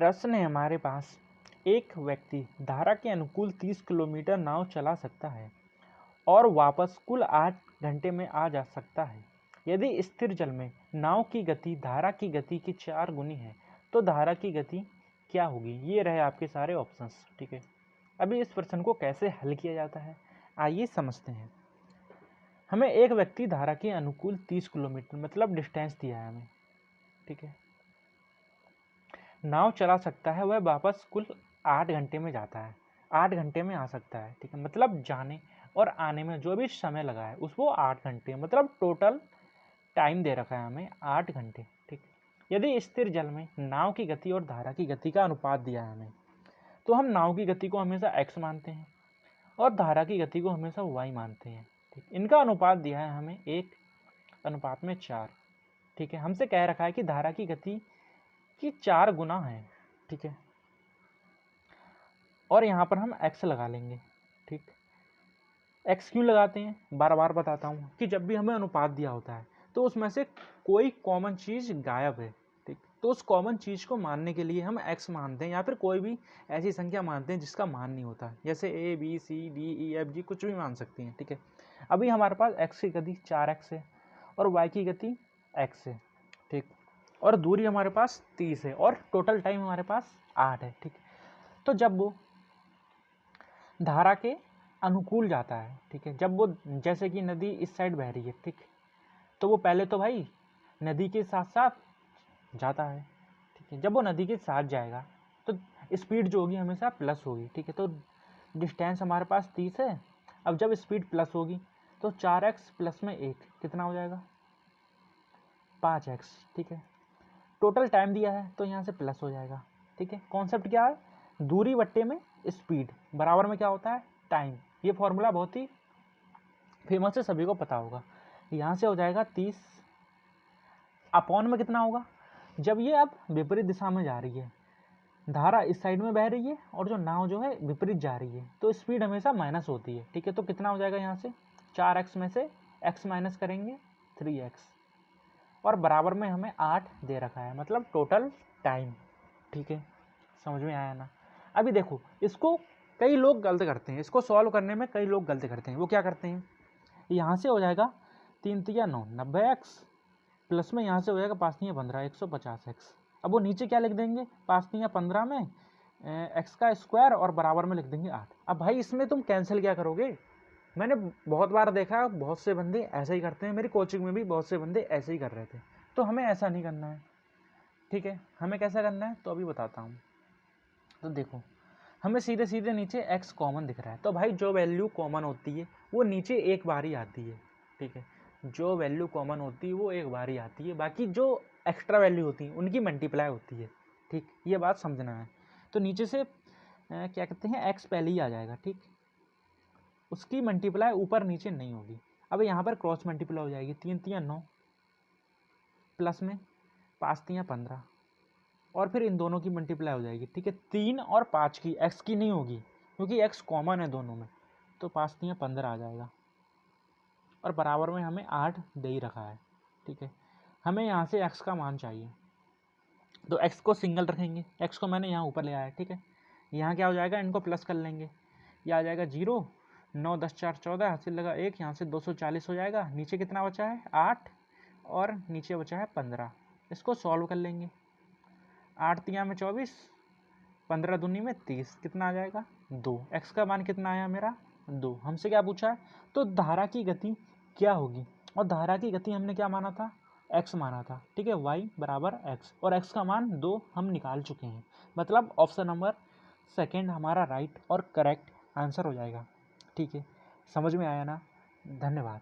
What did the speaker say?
प्रश्न है हमारे पास, एक व्यक्ति धारा के अनुकूल 30 किलोमीटर नाव चला सकता है और वापस कुल 8 घंटे में आ जा सकता है। यदि स्थिर जल में नाव की गति धारा की गति की 4 गुनी है तो धारा की गति क्या होगी। ये रहे आपके सारे ऑप्शंस। ठीक है, अभी इस प्रश्न को कैसे हल किया जाता है आइए समझते हैं। हमें एक व्यक्ति धारा के अनुकूल 30 किलोमीटर मतलब डिस्टेंस दिया है हमें। ठीक है, नाव चला सकता है, वह वापस कुल 8 घंटे में जाता है, 8 घंटे में आ सकता है। ठीक है, मतलब जाने और आने में जो भी समय लगा है उस वो 8 घंटे, मतलब टोटल टाइम दे रखा है हमें 8 घंटे। ठीक, यदि स्थिर जल में नाव की गति और धारा की गति का अनुपात दिया है हमें, तो हम नाव की गति को हमेशा x मानते हैं और धारा की गति को हमेशा y मानते हैं। ठीक, इनका अनुपात दिया है हमें 1:4। ठीक है, हमसे कह रखा है कि धारा की गति की 4 गुना है। ठीक है, और यहाँ पर हम x लगा लेंगे। ठीक, x क्यों लगाते हैं, बार बार बताता हूँ कि जब भी हमें अनुपात दिया होता है तो उसमें से कोई कॉमन चीज़ गायब है। ठीक, तो उस कॉमन चीज़ को मानने के लिए हम x मानते हैं या फिर कोई भी ऐसी संख्या मानते हैं जिसका मान नहीं होता, जैसे a b c d e f g कुछ भी मान सकती हैं। ठीक है, अभी हमारे पास x की गति 4x है और y की गति x है। ठीक, और दूरी हमारे पास 30 है और टोटल टाइम हमारे पास 8 है। ठीक, तो जब वो धारा के अनुकूल जाता है, ठीक है, जब वो जैसे कि नदी इस साइड बह रही है, ठीक, तो वो पहले तो भाई नदी के साथ साथ जाता है। ठीक है, जब वो नदी के साथ जाएगा तो स्पीड जो होगी हमेशा प्लस होगी। ठीक है, तो डिस्टेंस हमारे पास 30 है। अब जब स्पीड प्लस होगी तो 4x प्लस में 1 कितना हो जाएगा, 5x। ठीक है, टोटल टाइम दिया है तो यहाँ से प्लस हो जाएगा। ठीक है, कॉन्सेप्ट क्या है, दूरी बट्टे में स्पीड बराबर में क्या होता है, टाइम। ये फॉर्मूला बहुत ही फेमस है, सभी को पता होगा। यहाँ से हो जाएगा 30 अपॉन में कितना होगा, जब ये अब विपरीत दिशा में जा रही है, धारा इस साइड में बह रही है और जो नाव जो है विपरीत जा रही है, तो स्पीड हमेशा माइनस होती है। ठीक है, तो कितना हो जाएगा, यहाँ से 4x में से x माइनस करेंगे 3x और बराबर में हमें 8 दे रखा है, मतलब टोटल टाइम। ठीक है, समझ में आया ना। अभी देखो, इसको कई लोग गलत करते हैं, इसको सॉल्व करने में कई लोग गलत करते हैं। वो क्या करते हैं, यहाँ से हो जाएगा 3 तिया 9 90x प्लस में यहाँ से हो जाएगा 5 तिया 15 150x। अब वो नीचे क्या लिख देंगे, 5 तिया 15 में x का स्क्वायर और बराबर में लिख देंगे 8। अब भाई इसमें तुम कैंसिल क्या करोगे, मैंने बहुत बार देखा बहुत से बंदे ऐसा ही करते हैं, मेरी कोचिंग में भी बहुत से बंदे ऐसे ही कर रहे थे। तो हमें ऐसा नहीं करना है। ठीक है, हमें कैसा करना है तो अभी बताता हूँ। तो देखो, हमें सीधे सीधे नीचे x कॉमन दिख रहा है, तो भाई जो वैल्यू कॉमन होती है वो नीचे एक बार ही आती है। ठीक है, जो वैल्यू कॉमन होती है वो एक बार ही आती है, बाकी जो एक्स्ट्रा वैल्यू होती है उनकी मल्टीप्लाई होती है। ठीक, ये बात समझना है। तो नीचे से क्या कहते हैं, x पहले ही आ जाएगा। ठीक, उसकी मल्टीप्लाई ऊपर नीचे नहीं होगी। अब यहाँ पर क्रॉस मल्टीप्लाई हो जाएगी, 3 तिया 9 प्लस में 5 तिया 15 और फिर इन दोनों की मल्टीप्लाई हो जाएगी। ठीक है, 3 और 5 की, x की नहीं होगी क्योंकि x कॉमन है दोनों में, तो 5 तिया 15 आ जाएगा और बराबर में हमें 8 दे ही रखा है। ठीक है, हमें यहाँ से x का मान चाहिए, तो x को सिंगल रखेंगे, x को मैंने यहाँ ऊपर ले आया। ठीक है, यहाँ क्या हो जाएगा, इनको प्लस कर लेंगे, यह आ जाएगा 0 9 10 4 14 हासिल लगा 1, यहाँ से 240 हो जाएगा। नीचे कितना बचा है, 8 और नीचे बचा है 15। इसको सॉल्व कर लेंगे, 8 तिया में 24 15 दूनी में 30, कितना आ जाएगा 2। x का मान कितना आया मेरा 2। हमसे क्या पूछा है, तो धारा की गति क्या होगी, और धारा की गति हमने क्या माना था, x माना था। ठीक है, y बराबर x और x का मान 2 हम निकाल चुके हैं, मतलब ऑप्शन नंबर सेकेंड हमारा राइट और करेक्ट आंसर हो जाएगा। ठीक है, समझ में आया ना, धन्यवाद।